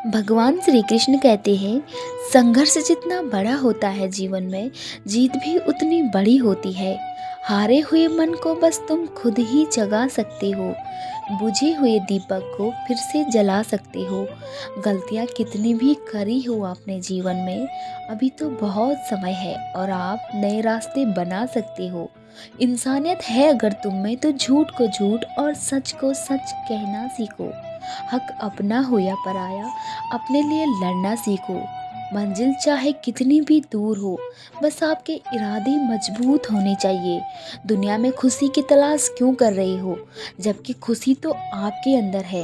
भगवान श्री कृष्ण कहते हैं, संघर्ष जितना बड़ा होता है जीवन में, जीत भी उतनी बड़ी होती है। हारे हुए मन को बस तुम खुद ही जगा सकते हो। बुझे हुए दीपक को फिर से जला सकते हो। गलतियाँ कितनी भी करी हो आपने जीवन में, अभी तो बहुत समय है और आप नए रास्ते बना सकते हो। इंसानियत है अगर तुम में, तो झूठ को झूठ और सच को सच कहना सीखो। हक अपना हो या पराया, अपने लिए लड़ना सीखो। मंजिल चाहे कितनी भी दूर हो, बस आपके इरादे मजबूत होने चाहिए। दुनिया में खुशी की तलाश क्यों कर रही हो, जबकि खुशी तो आपके अंदर है।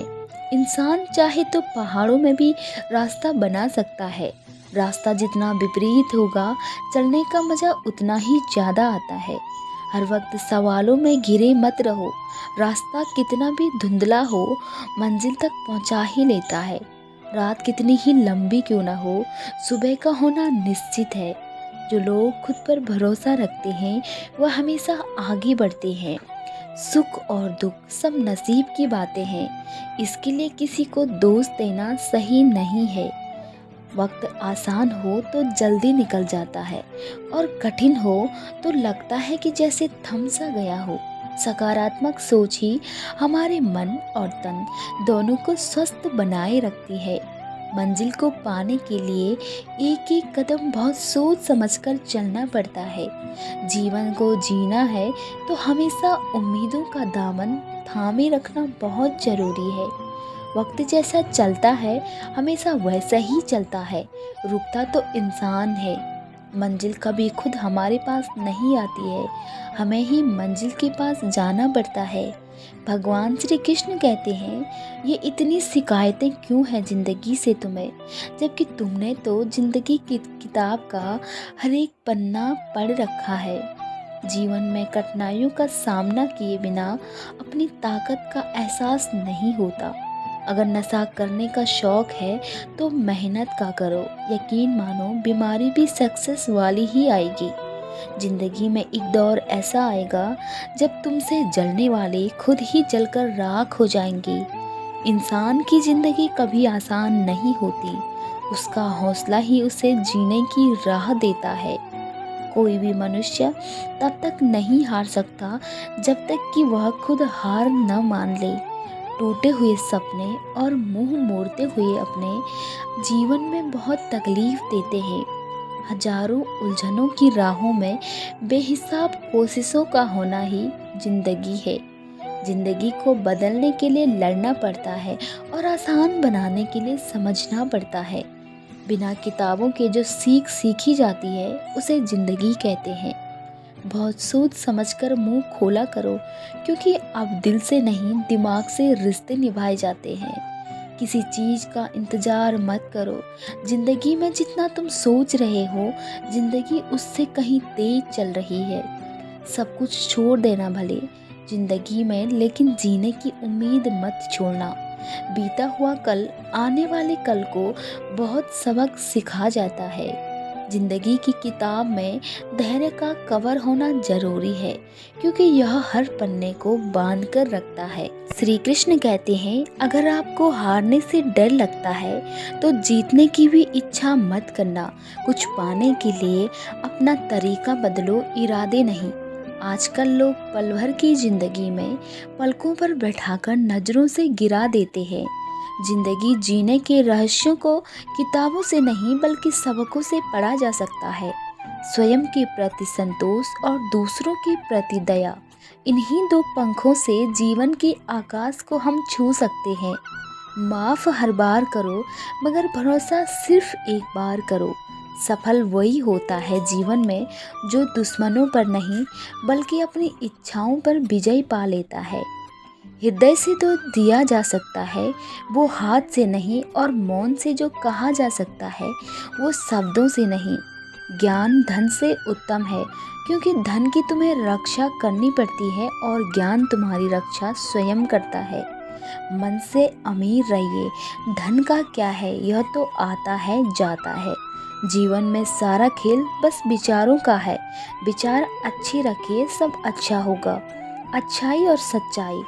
इंसान चाहे तो पहाड़ों में भी रास्ता बना सकता है। रास्ता जितना विपरीत होगा, चलने का मज़ा उतना ही ज़्यादा आता है। हर वक्त सवालों में घिरे मत रहो। रास्ता कितना भी धुंधला हो, मंजिल तक पहुंचा ही लेता है। रात कितनी ही लंबी क्यों ना हो, सुबह का होना निश्चित है। जो लोग खुद पर भरोसा रखते हैं, वह हमेशा आगे बढ़ते हैं। सुख और दुख सब नसीब की बातें हैं। इसके लिए किसी को दोष देना सही नहीं है। वक्त आसान हो तो जल्दी निकल जाता है और कठिन हो तो लगता है कि जैसे थम सा गया हो। सकारात्मक सोच ही हमारे मन और तन दोनों को स्वस्थ बनाए रखती है। मंजिल को पाने के लिए एक एक कदम बहुत सोच समझकर चलना पड़ता है। जीवन को जीना है तो हमेशा उम्मीदों का दामन थामे रखना बहुत जरूरी है। वक्त जैसा चलता है, हमेशा वैसा ही चलता है। रुकता तो इंसान है। मंजिल कभी खुद हमारे पास नहीं आती है, हमें ही मंजिल के पास जाना पड़ता है। भगवान श्री कृष्ण कहते हैं, ये इतनी शिकायतें क्यों हैं ज़िंदगी से तुम्हें, जबकि तुमने तो ज़िंदगी की किताब का हर एक पन्ना पढ़ रखा है। जीवन में कठिनाइयों का सामना किए बिना अपनी ताकत का एहसास नहीं होता। अगर नशा करने का शौक है तो मेहनत का करो। यकीन मानो, बीमारी भी सक्सेस वाली ही आएगी। जिंदगी में एक दौर ऐसा आएगा जब तुमसे जलने वाले खुद ही जलकर राख हो जाएंगे। इंसान की जिंदगी कभी आसान नहीं होती, उसका हौसला ही उसे जीने की राह देता है। कोई भी मनुष्य तब तक नहीं हार सकता जब तक कि वह खुद हार न मान ले। टूटे हुए सपने और मुंह मोड़ते हुए अपने जीवन में बहुत तकलीफ देते हैं। हजारों उलझनों की राहों में बेहिसाब कोशिशों का होना ही जिंदगी है। जिंदगी को बदलने के लिए लड़ना पड़ता है और आसान बनाने के लिए समझना पड़ता है। बिना किताबों के जो सीख सीखी जाती है, उसे जिंदगी कहते हैं। बहुत सोच समझकर मुंह खोला करो, क्योंकि अब दिल से नहीं, दिमाग से रिश्ते निभाए जाते हैं। किसी चीज़ का इंतज़ार मत करो। ज़िंदगी में जितना तुम सोच रहे हो, ज़िंदगी उससे कहीं तेज चल रही है। सब कुछ छोड़ देना भले ज़िंदगी में, लेकिन जीने की उम्मीद मत छोड़ना। बीता हुआ कल आने वाले कल को बहुत सबक सिखा जाता है। जिंदगी की किताब में धैर्य का कवर होना जरूरी है, क्योंकि यह हर पन्ने को बांध कर रखता है। श्री कृष्ण कहते हैं, अगर आपको हारने से डर लगता है तो जीतने की भी इच्छा मत करना। कुछ पाने के लिए अपना तरीका बदलो, इरादे नहीं। आजकल लोग पल भर की जिंदगी में पलकों पर बैठाकर नजरों से गिरा देते हैं। जिंदगी जीने के रहस्यों को किताबों से नहीं, बल्कि सबकों से पढ़ा जा सकता है। स्वयं के प्रति संतोष और दूसरों के प्रति दया, इन्हीं दो पंखों से जीवन के आकाश को हम छू सकते हैं। माफ़ हर बार करो, मगर भरोसा सिर्फ एक बार करो। सफल वही होता है जीवन में जो दुश्मनों पर नहीं, बल्कि अपनी इच्छाओं पर विजय पा लेता है। हृदय से तो दिया जा सकता है, वो हाथ से नहीं, और मौन से जो कहा जा सकता है, वो शब्दों से नहीं। ज्ञान धन से उत्तम है, क्योंकि धन की तुम्हें रक्षा करनी पड़ती है और ज्ञान तुम्हारी रक्षा स्वयं करता है। मन से अमीर रहिए, धन का क्या है, यह तो आता है जाता है। जीवन में सारा खेल बस विचारों का है। विचार अच्छे रखिए, सब अच्छा होगा। अच्छाई और सच्चाई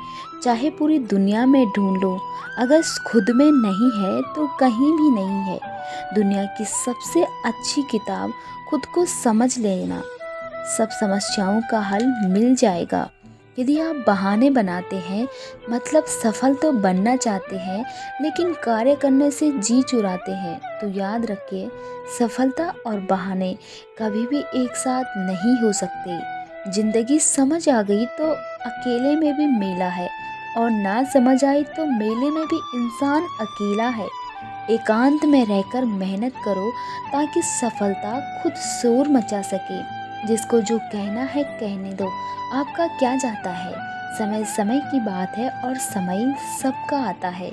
चाहे पूरी दुनिया में ढूंढ लो, अगर खुद में नहीं है तो कहीं भी नहीं है। दुनिया की सबसे अच्छी किताब खुद को समझ लेना, सब समस्याओं का हल मिल जाएगा। यदि आप बहाने बनाते हैं, मतलब सफल तो बनना चाहते हैं लेकिन कार्य करने से जी चुराते हैं, तो याद रखिए, सफलता और बहाने कभी भी एक साथ नहीं हो सकते। जिंदगी समझ आ गई तो अकेले में भी मेला है, और ना समझ आई तो मेले में भी इंसान अकेला है। एकांत में रहकर मेहनत करो ताकि सफलता खुद शोर मचा सके। जिसको जो कहना है कहने दो, आपका क्या जाता है। समय समय की बात है और समय सबका आता है।